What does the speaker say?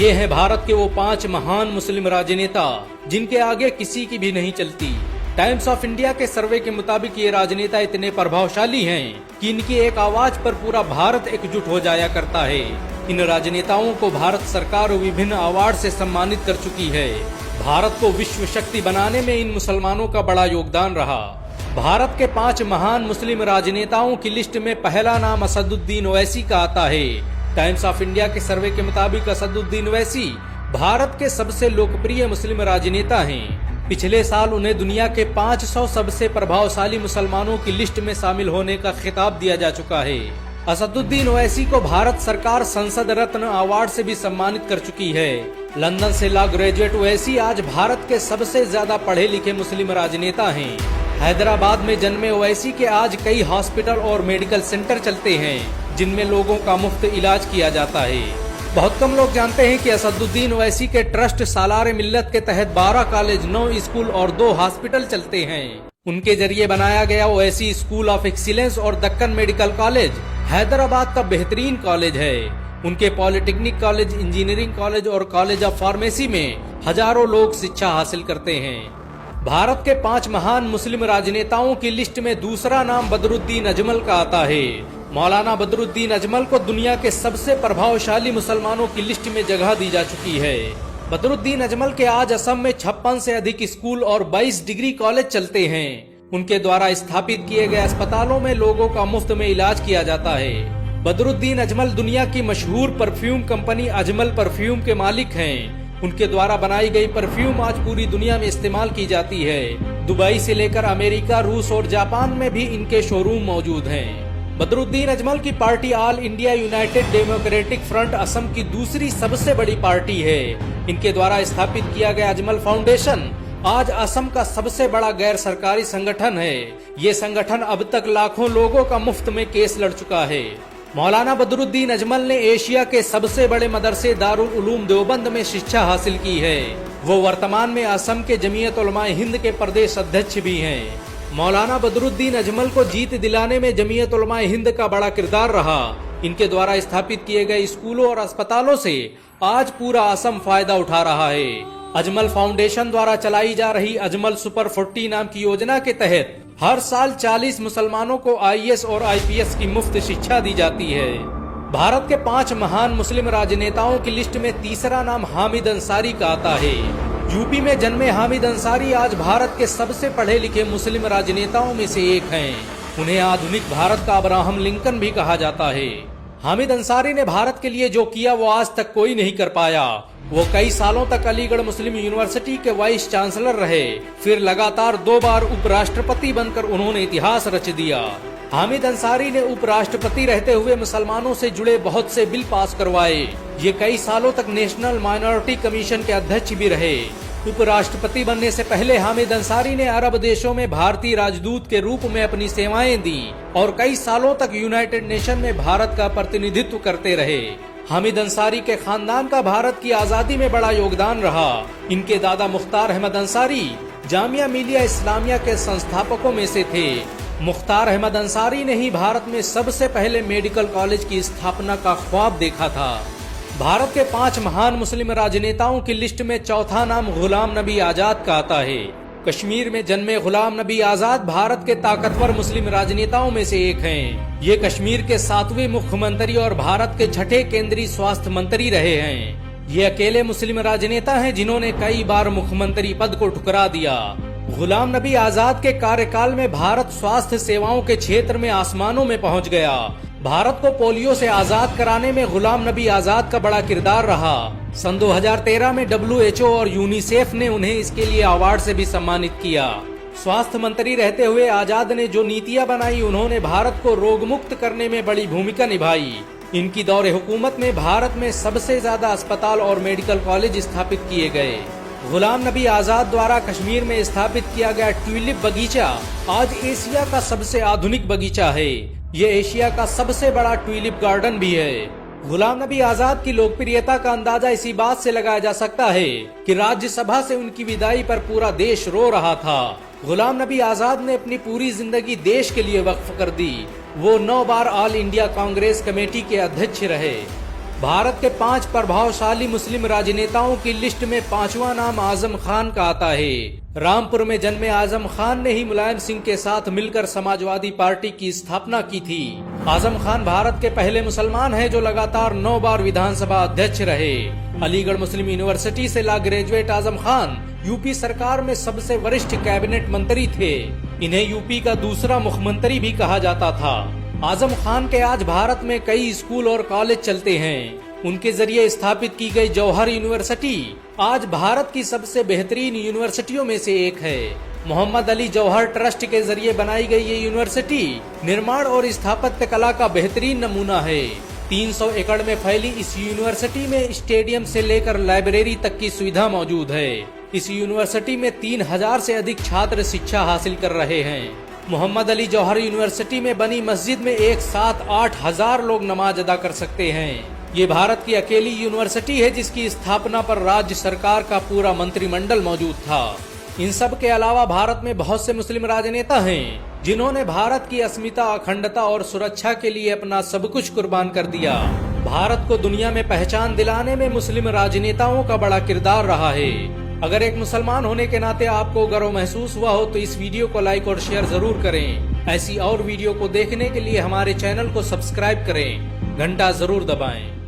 ये हैं भारत के वो 5 महान मुस्लिम राजनेता जिनके आगे किसी की भी नहीं चलती। टाइम्स ऑफ इंडिया के सर्वे के मुताबिक ये राजनेता इतने प्रभावशाली हैं कि इनकी एक आवाज पर पूरा भारत एकजुट हो जाया करता है। इन राजनेताओं को भारत सरकार विभिन्न अवार्ड से सम्मानित कर चुकी है। भारत को विश्व शक्ति बनाने में इन मुसलमानों का बड़ा योगदान रहा। भारत के 5 महान मुस्लिम राजनेताओं की लिस्ट में पहला नाम असदुद्दीन ओवैसी का आता है। टाइम्स ऑफ इंडिया के सर्वे के मुताबिक असदुद्दीन ओवैसी भारत के सबसे लोकप्रिय मुस्लिम राजनेता हैं। पिछले साल उन्हें दुनिया के 500 सबसे प्रभावशाली मुसलमानों की लिस्ट में शामिल होने का खिताब दिया जा चुका है। असदुद्दीन ओवैसी को भारत सरकार संसद रत्न अवार्ड से भी सम्मानित कर चुकी है। लंदन से लॉ ग्रेजुएट ओवैसी आज भारत के सबसे ज्यादा पढ़े लिखे मुस्लिम राजनेता हैं। हैदराबाद में जन्मे ओवैसी के आज कई हॉस्पिटल और मेडिकल सेंटर चलते हैं जिनमें लोगों का मुफ्त इलाज किया जाता है। बहुत कम लोग जानते हैं कि असदुद्दीन ओवैसी के ट्रस्ट सालार मिल्लत के तहत 12 कॉलेज, 9 स्कूल और 2 हॉस्पिटल चलते हैं। उनके जरिए बनाया गया ओवैसी स्कूल ऑफ एक्सीलेंस और दक्कन मेडिकल कॉलेज हैदराबाद का बेहतरीन कॉलेज है। उनके पॉलिटेक्निक कॉलेज, इंजीनियरिंग कॉलेज और कॉलेज ऑफ फार्मेसी में हजारों लोग शिक्षा हासिल करते हैं। भारत के 5 महान मुस्लिम राजनेताओं की लिस्ट में दूसरा नाम बदरुद्दीन अजमल का आता है। मौलाना बदरुद्दीन अजमल को दुनिया के सबसे प्रभावशाली मुसलमानों की लिस्ट में जगह दी जा चुकी है। बदरुद्दीन अजमल के आज असम में 56 से अधिक स्कूल और 22 डिग्री कॉलेज चलते हैं। उनके द्वारा स्थापित किए गए अस्पतालों में लोगों का मुफ्त में इलाज किया जाता है। बदरुद्दीन अजमल दुनिया की मशहूर परफ्यूम कंपनी अजमल परफ्यूम के मालिक हैं। उनके द्वारा बनाई गई परफ्यूम आज पूरी दुनिया में इस्तेमाल की जाती है। दुबई से लेकर अमेरिका, रूस और जापान में भी इनके शोरूम मौजूद हैं। बदरुद्दीन अजमल की party all India United democratic front Assam की दूसरी सबसे बड़ी पार्टी है। इनके द्वारा स्थापित किया गया अजमल फाउंडेशन आज असम का सबसे बड़ा गैर सरकारी संगठन है। ये संगठन अब तक लाखों लोगों का मुफ्त में केस लड़ चुका है। मौलाना बदरुद्दीन अजमल ने एशिया के सबसे बड़े मदरसे दारुल उलूम देवबंद में शिक्षा हासिल की है। वो वर्तमान में असम के जमीयत उलमाए हिंद के प्रदेश अध्यक्ष भी हैं। मौलाना बदरुद्दीन अजमल को जीत दिलाने में जमीयत उलमाए हिंद का बड़ा किरदार रहा। इनके द्वारा स्थापित किए गए स्कूलों और अस्पतालों से आज पूरा असम फायदा उठा रहा है। अजमल फाउंडेशन द्वारा चलाई जा रही अजमल सुपर 40 नाम की योजना के तहत हर साल 40 मुसलमानों को आईएएस और आईपीएस की मुफ्त शिक्षा दी जाती है। भारत के 5 महान मुस्लिम राजनेताओं की लिस्ट में तीसरा नाम हामिद अंसारी का आता है। यूपी में जन्मे हामिद अंसारी आज भारत के सबसे पढ़े लिखे मुस्लिम राजनेताओं में से एक हैं। उन्हें आधुनिक भारत का अब्राहम लिंकन भी कहा जाता है। हामिद अंसारी ने भारत के लिए जो किया वो आज तक कोई नहीं कर पाया। वो कई सालों तक अलीगढ़ मुस्लिम यूनिवर्सिटी के वाइस चांसलर रहे। फिर लगातार 2 बार उपराष्ट्रपति बनकर उन्होंने इतिहास रच दिया। हामिद अंसारी ने उपराष्ट्रपति रहते हुए मुसलमानों से जुड़े बहुत से बिल पास करवाए। ये कई सालों तक नेशनल माइनॉरिटी कमीशन के अध्यक्ष भी रहे। उपराष्ट्रपति बनने से पहले हामिद अंसारी ने अरब देशों में भारतीय राजदूत के रूप में अपनी सेवाएं दी और कई सालों तक यूनाइटेड नेशन में भारत का प्रतिनिधित्व करते रहे। हामिद अंसारी के खानदान का भारत की आजादी में बड़ा योगदान रहा। इनके दादा मुख्तार अहमद अंसारी जामिया मिलिया इस्लामिया के संस्थापकों में से थे। मुख्तार अहमद अंसारी ने ही भारत में सबसे पहले मेडिकल कॉलेज की स्थापना का ख्वाब देखा था। भारत के 5 महान मुस्लिम राजनेताओं की लिस्ट में चौथा नाम गुलाम नबी आजाद का आता है। कश्मीर में जन्मे गुलाम नबी आजाद भारत के ताकतवर मुस्लिम राजनेताओं में से एक हैं। ये कश्मीर के 7वें मुख्यमंत्री और भारत के 6ठे केंद्रीय स्वास्थ्य मंत्री रहे हैं। ये अकेले मुस्लिम राजनेता हैं जिन्होंने कई बार मुख्यमंत्री पद को ठुकरा दिया। गुलाम नबी आजाद के कार्यकाल में भारत स्वास्थ्य सेवाओं के क्षेत्र में आसमानों में पहुंच गया। भारत को पोलियो से आजाद कराने में गुलाम नबी आजाद का बड़ा किरदार रहा। सन 2013 में WHO और यूनिसेफ ने उन्हें इसके लिए अवार्ड से भी सम्मानित किया। स्वास्थ्य मंत्री रहते हुए आजाद ने जो नीतियां बनाई उन्होंने भारत को रोग मुक्त करने में बड़ी भूमिका निभाई। इनकी दौरे हुकूमत में भारत में सबसे ज्यादा अस्पताल और मेडिकल कॉलेज स्थापित किए गए। गुलाम नबी आजाद द्वारा कश्मीर में स्थापित किया गया ट्यूलिप बगीचा आज एशिया का सबसे आधुनिक बगीचा है। ये एशिया का सबसे बड़ा ट्यूलिप गार्डन भी है। गुलाम नबी आजाद की लोकप्रियता का अंदाजा इसी बात से लगाया जा सकता है कि राज्यसभा से उनकी विदाई पर पूरा देश रो रहा था। गुलाम नबी आजाद ने अपनी पूरी जिंदगी देश के लिए वक्फ कर दी। वो 9 बार ऑल इंडिया कांग्रेस कमेटी के अध्यक्ष रहे। भारत के 5 प्रभावशाली मुस्लिम राजनेताओं की लिस्ट में 5वां नाम आजम खान का आता है। रामपुर में जन्मे आजम खान ने ही मुलायम सिंह के साथ मिलकर समाजवादी पार्टी की स्थापना की थी। आजम खान भारत के पहले मुसलमान हैं जो लगातार 9 बार विधानसभा अध्यक्ष रहे। अलीगढ़ मुस्लिम यूनिवर्सिटी से law graduate Azam Khan UP सरकार में सबसे वरिष्ठ कैबिनेट मंत्री थे। इन्हें यूपी का दूसरा मुख्यमंत्री भी कहा जाता था। आजम खान के आज भारत में कई स्कूल और कॉलेज चलते हैं। उनके जरिए स्थापित की गई जौहर यूनिवर्सिटी आज भारत की सबसे बेहतरीन यूनिवर्सिटियों में से एक है। मोहम्मद अली जौहर ट्रस्ट के जरिए बनाई गई ये यूनिवर्सिटी निर्माण और स्थापत्य कला का बेहतरीन नमूना है। 300 एकड़ में फैली इस यूनिवर्सिटी में स्टेडियम से लेकर लाइब्रेरी तक की सुविधा मौजूद है। इस यूनिवर्सिटी में 3000 से अधिक छात्र शिक्षा हासिल कर रहे हैं। मोहम्मद अली जौहर यूनिवर्सिटी में बनी मस्जिद में एक साथ 8000 लोग नमाज अदा कर सकते हैं। ये भारत की अकेली यूनिवर्सिटी है जिसकी स्थापना पर राज्य सरकार का पूरा मंत्रिमंडल मौजूद था। इन सब के अलावा भारत में बहुत से मुस्लिम राजनेता हैं जिन्होंने भारत की अस्मिता, अखंडता और सुरक्षा के लिए अपना सब कुछ कुर्बान कर दिया। भारत को दुनिया में पहचान दिलाने में मुस्लिम राजनेताओं का बड़ा किरदार रहा है। अगर एक मुसलमान होने के नाते आपको गर्व महसूस हुआ हो तो इस वीडियो को लाइक और शेयर जरूर करें। ऐसी और वीडियो को देखने के लिए हमारे चैनल को सब्सक्राइब करें, घंटा जरूर दबाएं।